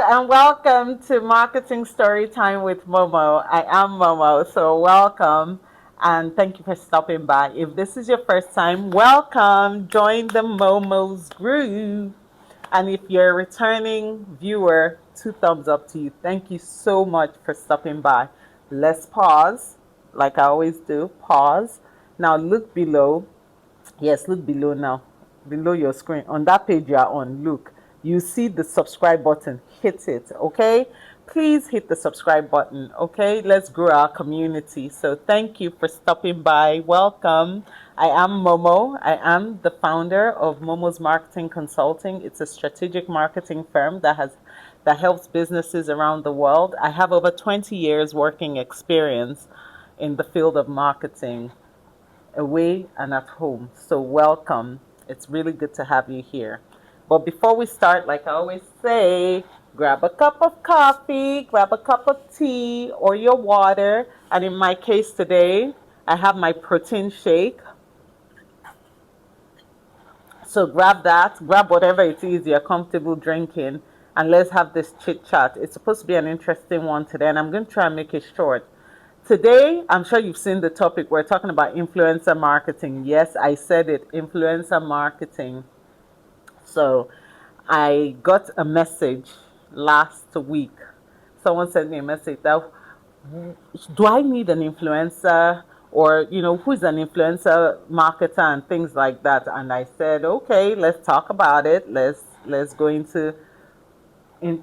and welcome to Marketing Storytime with Momo. I am Momo, so welcome and thank you for stopping by. If this is your first time, welcome. Join the Momo's group. And if you're a returning viewer, two thumbs up to you. Thank you so much for stopping by. Let's pause, like I always do. Pause. Now look below. Yes, look below now. Below your screen. On that page you are on, look. You see the subscribe button. Hit it, okay? Please hit the subscribe button, okay? Let's grow our community. So thank you for stopping by. Welcome. I am Momo. I am the founder of Momo's Marketing Consulting. It's a strategic marketing firm that helps businesses around the world. I have over 20 years working experience in the field of marketing, away and at home. So, welcome. It's really good to have you here. But before we start, like I always say, grab a cup of coffee, grab a cup of tea or your water. And in my case today, I have my protein shake. So, grab that, grab whatever it is you're comfortable drinking, and let's have this chit chat. It's supposed to be an interesting one today, and I'm going to try and make it short. Today, I'm sure you've seen the topic. We're talking about influencer marketing. Yes, I said it, influencer marketing. So, I got a message last week. Someone sent me a message that, do I need an influencer? Or, who's an influencer marketer and things like that. And I said, okay, let's talk about it. Let's go into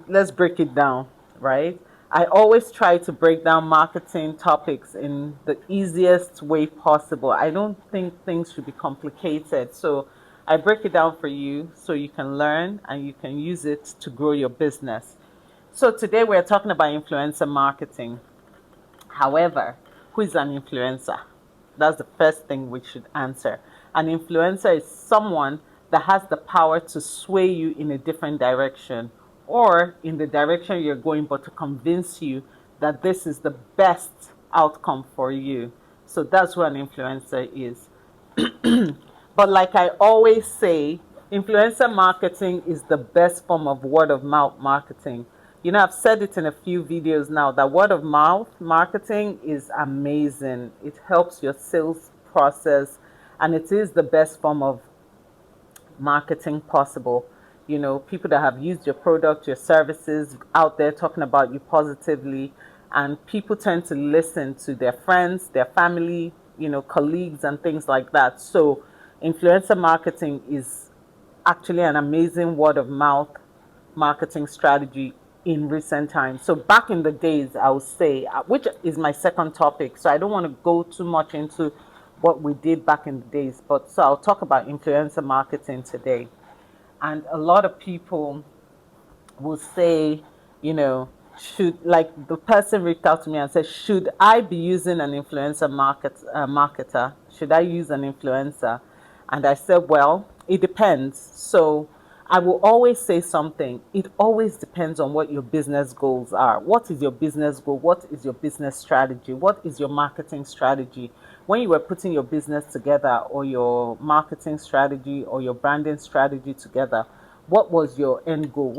let's break it down, right? I always try to break down marketing topics in the easiest way possible. I don't think things should be complicated. So I break it down for you so you can learn and you can use it to grow your business. So today we're talking about influencer marketing. However, who is an influencer? That's the first thing we should answer. An influencer is someone that has the power to sway you in a different direction or in the direction you're going, but to convince you that this is the best outcome for you. So that's what an influencer is. But like I always say, influencer marketing is the best form of word of mouth marketing. I've said it in a few videos now that word of mouth marketing is amazing. It helps your sales process and it is the best form of marketing possible. People that have used your product, your services out there talking about you positively, and people tend to listen to their friends, their family, colleagues, and things like that. So, influencer marketing is actually an amazing word of mouth marketing strategy in recent times. So back in the days, I would say, which is my second topic. So I don't want to go too much into what we did back in the days, but so I'll talk about influencer marketing today. And a lot of people will say, should, like the person reached out to me and said, should I be using an influencer marketer? Should I use an influencer? And I said, well, it depends. So I will always say something. It always depends on what your business goals are. What is your business goal? What is your business strategy? What is your marketing strategy? When you were putting your business together or your marketing strategy or your branding strategy together, what was your end goal?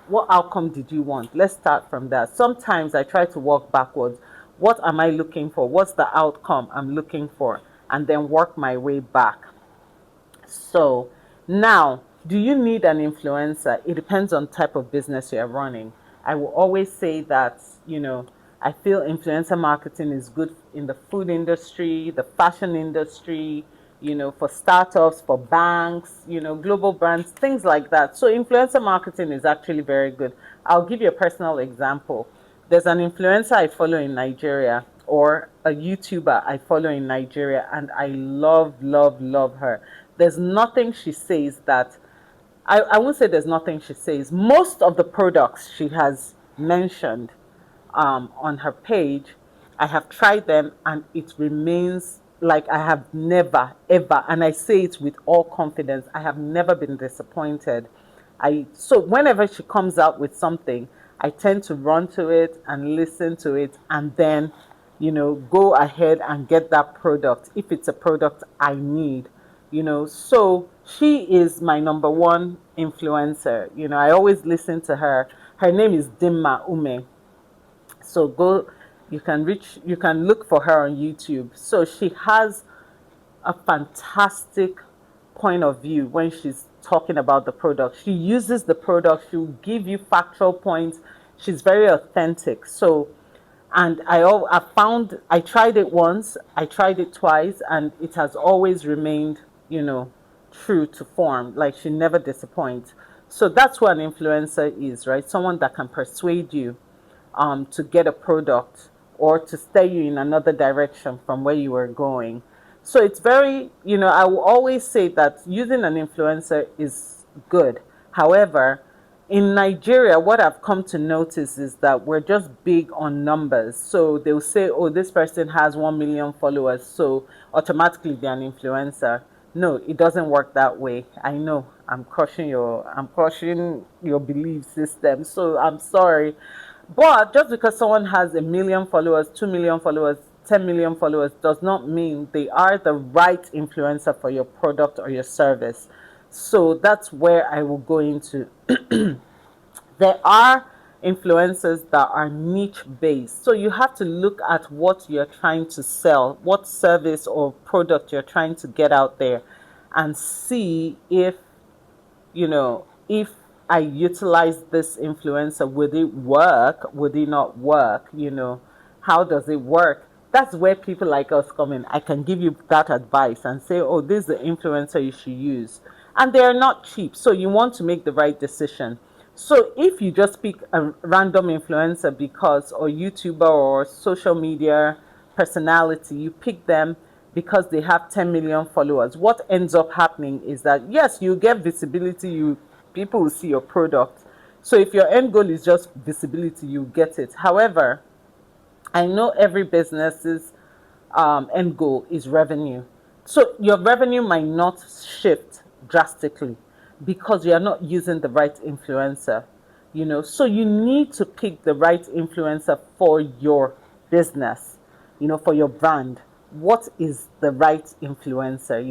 What outcome did you want? Let's start from that. Sometimes I try to work backwards. What am I looking for? What's the outcome I'm looking for? And then work my way back. So now, do you need an influencer? It depends on type of business you're running. I will always say that, I feel influencer marketing is good in the food industry, the fashion industry, for startups, for banks, global brands, things like that. So influencer marketing is actually very good. I'll give you a personal example. There's an influencer I follow in Nigeria, or a YouTuber I follow in Nigeria, and I love, love, love her. There's nothing she says that I won't say there's nothing she says. Most of the products she has mentioned on her page, I have tried them and it remains like I have never, ever, and I say it with all confidence, I have never been disappointed. So whenever she comes out with something, I tend to run to it and listen to it and then, go ahead and get that product if it's a product I need. So She is my number one influencer. I always listen to her. Her name is Dimma Ume. So you can look for her on YouTube. So she has a fantastic point of view when she's talking about the product. She uses the product, she'll give you factual points. She's very authentic. So, and I found, I tried it once, I tried it twice, and it has always remained, you know, true to form. Like, she never disappoints. So that's what an influencer is, right? Someone that can persuade you to get a product or to steer you in another direction from where you were going. So it's very, I will always say that using an influencer is good. However, in Nigeria, what I've come to notice is that we're just big on numbers. So they'll say, oh, this person has 1 million followers, so automatically they're an influencer. No, it doesn't work that way. I know I'm crushing your belief system. So I'm sorry. But just because someone has 1 million followers, 2 million followers, 10 million followers does not mean they are the right influencer for your product or your service. So that's where I will go into. There are influencers that are niche based. So you have to look at what you're trying to sell, what service or product you're trying to get out there, and see if I utilize this influencer, would it work? Would it not work? How does it work? That's where people like us come in. I can give you that advice and say, oh, this is the influencer you should use. And they are not cheap. So you want to make the right decision. So if you just pick a random influencer because, or YouTuber or social media personality, you pick them because they have 10 million followers, what ends up happening is that, yes, you get visibility, people will see your product. So if your end goal is just visibility, you get it. However, I know every business's end goal is revenue. So your revenue might not shift drastically because you are not using the right influencer. So you need to pick the right influencer for your business, for your brand. What is the right influencer?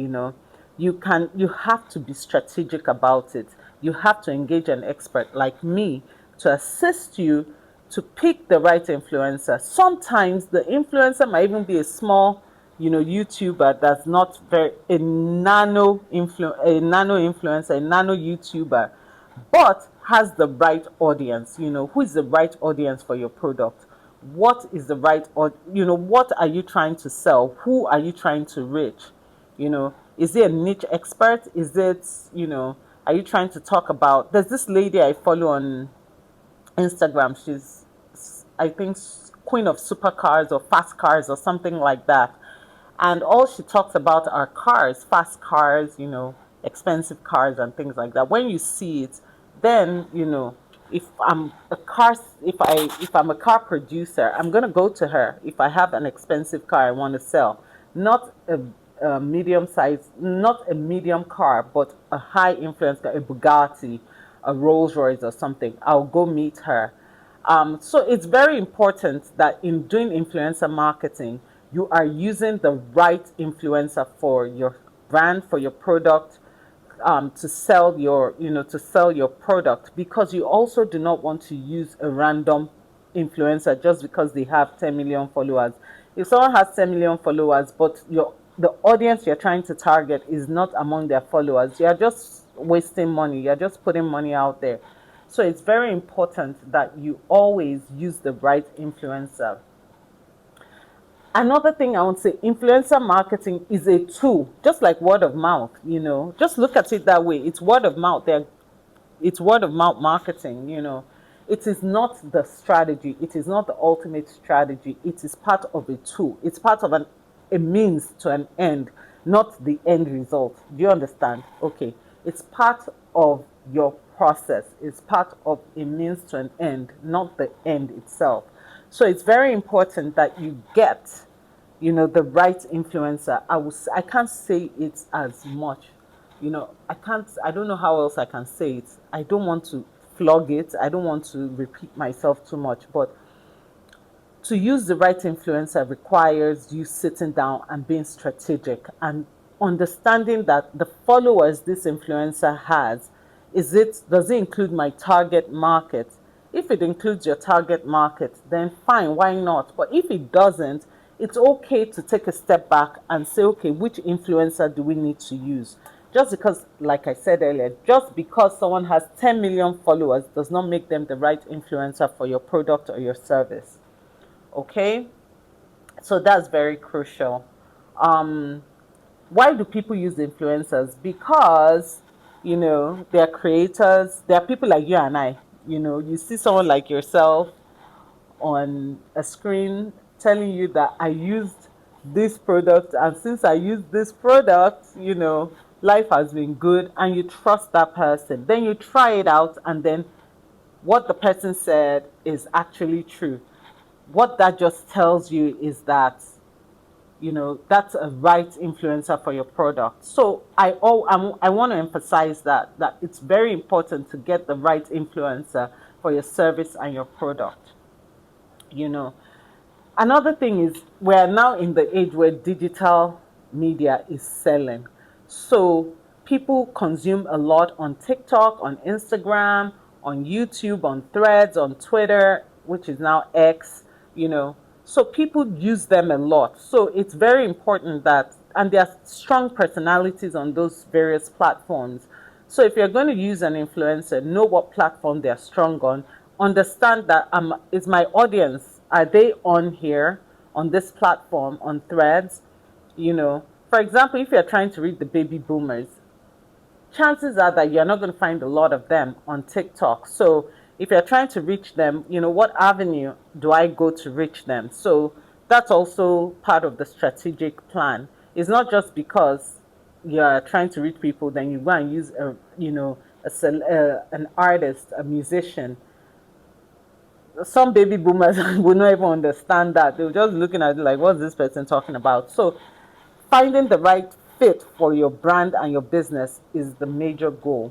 You have to be strategic about it. You have to engage an expert like me to assist you to pick the right influencer. Sometimes the influencer might even be a small, YouTuber that's not very a nano influencer, a nano YouTuber, but has the right audience. Who is the right audience for your product? What is the right, or what are you trying to sell? Who are you trying to reach? Is it a niche expert? Is it, are you trying to talk about? There's this lady I follow on Instagram. She's, I think, queen of supercars or fast cars or something like that. And all she talks about are cars, fast cars, expensive cars and things like that. When you see it, then if I'm a car, if I'm a car producer, I'm gonna go to her if I have an expensive car I want to sell, not a medium size, not a medium car, but a high influence car, a Bugatti, a Rolls Royce or something. I'll go meet her. So it's very important that in doing influencer marketing, you are using the right influencer for your brand, for your product, to sell your product, because you also do not want to use a random influencer just because they have 10 million followers. If someone has 10 million followers, but the audience you're trying to target is not among their followers, you're just wasting money. You're just putting money out there. So it's very important that you always use the right influencer. Another thing I want to say, influencer marketing is a tool, just like word of mouth. Just look at it that way. It's word of mouth. It's word of mouth marketing. It is not the strategy. It is not the ultimate strategy. It is part of a tool. It's part of a means to an end, not the end result. Do you understand? Okay. It's part of your process. It's part of a means to an end, not the end itself. So it's very important that you get, the right influencer. I can't say it as much. I don't know how else I can say it. I don't want to flog it. I don't want to repeat myself too much, but to use the right influencer requires you sitting down and being strategic and understanding that the followers this influencer has, does it include my target market? If it includes your target market, then fine, why not? But if it doesn't, it's okay to take a step back and say, okay, which influencer do we need to use? Just because, like I said earlier, just because someone has 10 million followers does not make them the right influencer for your product or your service. Okay? So that's very crucial. Um, why do people use influencers? Because, they're creators. There are people like you and I. You see someone like yourself on a screen telling you that I used this product, and since I used this product, life has been good, and you trust that person. Then you try it out, and then what the person said is actually true. What that just tells you is that that's a right influencer for your product. So I want to emphasize that it's very important to get the right influencer for your service and your product. you know Another thing is, we're now in the age where digital media is selling. So people consume a lot on TikTok, on Instagram, on YouTube, on Threads, on Twitter, which is now X, you know. So people use them a lot. So it's very important that, and there are strong personalities on those various platforms. So if you're going to use an influencer, know what platform they're strong on. Understand that is my audience. Are they on here, on this platform, on Threads? For example, if you're trying to read the baby boomers, chances are that you're not going to find a lot of them on TikTok. So if you're trying to reach them, what avenue do I go to reach them? So that's also part of the strategic plan. It's not just because you're trying to reach people, then you go and use an artist, a musician. Some baby boomers will not even understand that. They're just looking at it like, what's this person talking about? So finding the right fit for your brand and your business is the major goal.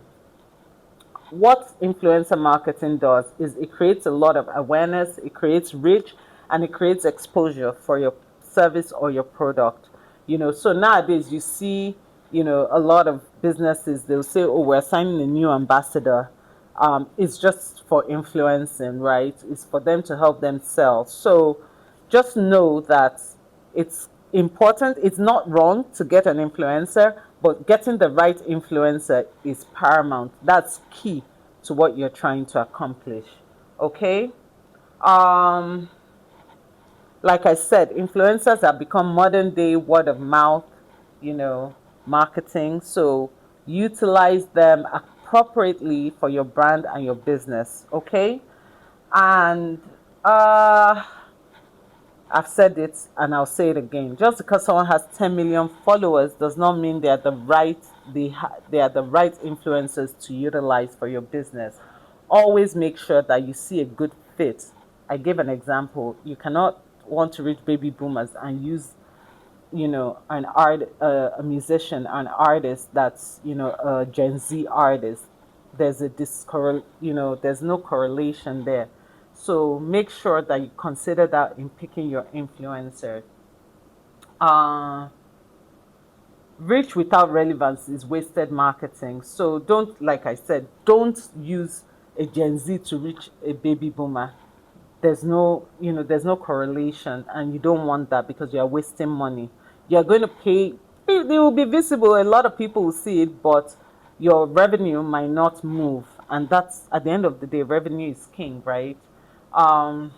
What influencer marketing does is it creates a lot of awareness, it creates reach, and it creates exposure for your service or your product. So nowadays you see, a lot of businesses, they'll say, oh, we're signing a new ambassador. It's just for influencing, right? It's for them to help them sell. So just know that it's important. It's not wrong to get an influencer, but getting the right influencer is paramount. That's key to what you're trying to accomplish. Okay? Um, like I said, influencers have become modern day word of mouth, you know, marketing. So utilize them appropriately for your brand and your business. Okay? And I've said it and I'll say it again. Just because someone has 10 million followers does not mean they are the right influencers to utilize for your business. Always make sure that you see a good fit. I gave an example. You cannot want to reach baby boomers and use a musician, an artist that's a Gen Z artist. There's no correlation there. So make sure that you consider that in picking your influencer. uh Reach without relevance is wasted marketing. So don't, like I said, don't use a Gen Z to reach a baby boomer. There's no correlation, and you don't want that because you're wasting money. You're going to pay, they will be visible, a lot of people will see it, but your revenue might not move. And that's, at the end of the day, revenue is king, right? um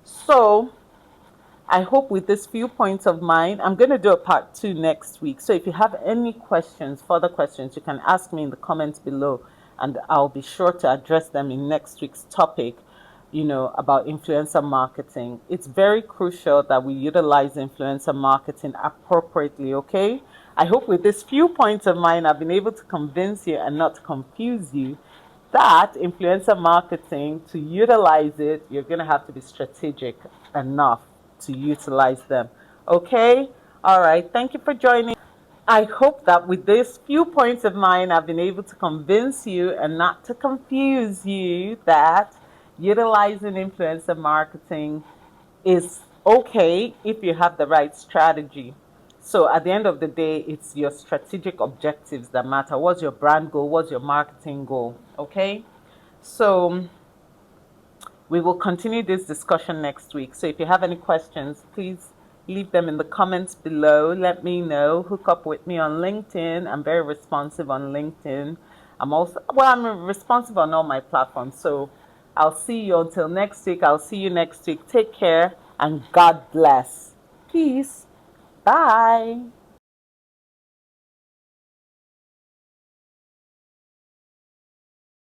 so I hope with this few points of mine, I'm going to do a part two next week. So if you have any questions, further questions, you can ask me in the comments below, and I'll be sure to address them in next week's topic, about influencer marketing. It's very crucial that we utilize influencer marketing appropriately, okay? I hope with this few points of mine, I've been able to convince you and not confuse you that influencer marketing, to utilize it, you're going to have to be strategic enough to utilize them. Okay? All right. Thank you for joining. I hope that with these few points of mine, I've been able to convince you and not to confuse you that utilizing influencer marketing is okay if you have the right strategy. So at the end of the day, it's your strategic objectives that matter. What's your brand goal? What's your marketing goal? Okay. So we will continue this discussion next week. So if you have any questions, please leave them in the comments below. Let me know. Hook up with me on LinkedIn. I'm very responsive on LinkedIn. I'm responsive on all my platforms. So I'll see you until next week. I'll see you next week. Take care and God bless. Peace. Bye.